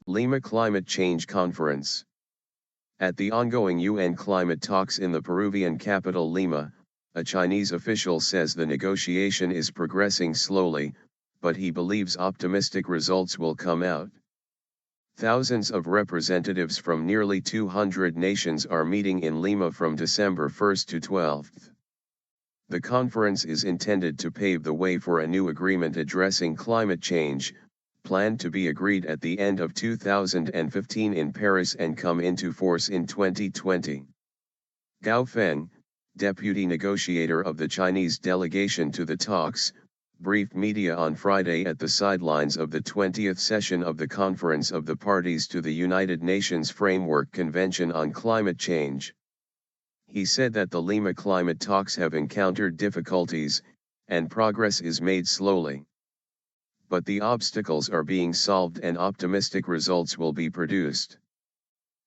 Lima Climate Change Conference. At the ongoing UN climate talks in the Peruvian capital Lima, a Chinese official says the negotiation is progressing slowly, but he believes optimistic results will come out. Thousands of representatives from nearly 200 nations are meeting in Lima from December 1 to 12. The conference is intended to pave the way for a new agreement addressing climate change, planned to be agreed at the end of 2015 in Paris and come into force in 2020. Gao Feng, deputy negotiator of the Chinese delegation to the talks, briefed media on Friday at the sidelines of the 20th session of the Conference of the Parties to the United Nations Framework Convention on Climate Change. He said that the Lima climate talks have encountered difficulties, and progress is made slowly. But the obstacles are being solved and optimistic results will be produced.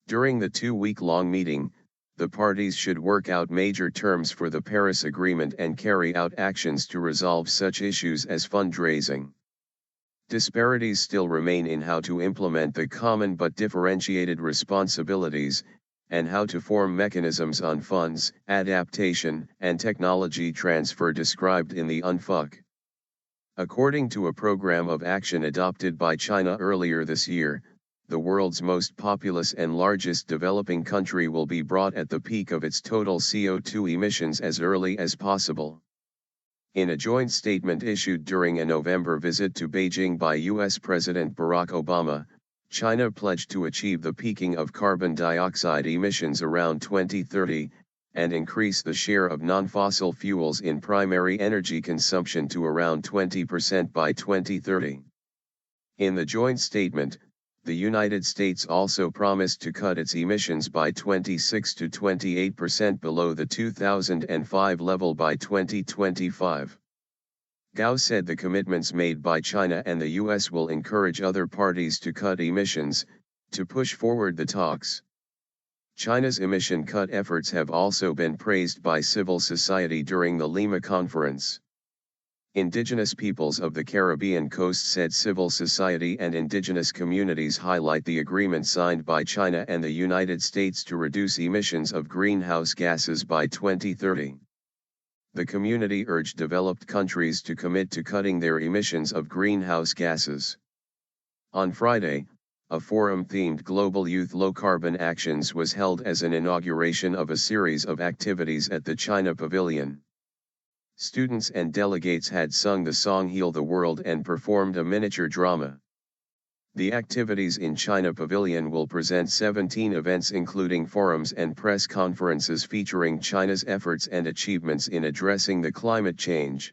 During the 2-week-long meeting, the parties should work out major terms for the Paris Agreement and carry out actions to resolve such issues as fundraising. Disparities still remain in how to implement the common but differentiated responsibilities, and how to form mechanisms on funds, adaptation, and technology transfer described in the UNFUC. According to a program of action adopted by China earlier this year, the world's most populous and largest developing country will be brought at the peak of its total CO2 emissions as early as possible. In a joint statement issued during a November visit to Beijing by U.S. President Barack Obama, China pledged to achieve the peaking of carbon dioxide emissions around 2030, and increase the share of non-fossil fuels in primary energy consumption to around 20% by 2030. In the joint statement, the United States also promised to cut its emissions by 26 to 28% below the 2005 level by 2025. Gao said the commitments made by China and the U.S. will encourage other parties to cut emissions, to push forward the talks. China's emission cut efforts have also been praised by civil society during the Lima conference. Indigenous peoples of the Caribbean coast said civil society and indigenous communities highlight the agreement signed by China and the United States to reduce emissions of greenhouse gases by 2030. The community urged developed countries to commit to cutting their emissions of greenhouse gases. On Friday, a forum themed Global Youth Low Carbon Actions was held as an inauguration of a series of activities at the China Pavilion. Students and delegates had sung the song Heal the World and performed a miniature drama. The activities in China Pavilion will present 17 events including forums and press conferences featuring China's efforts and achievements in addressing the climate change.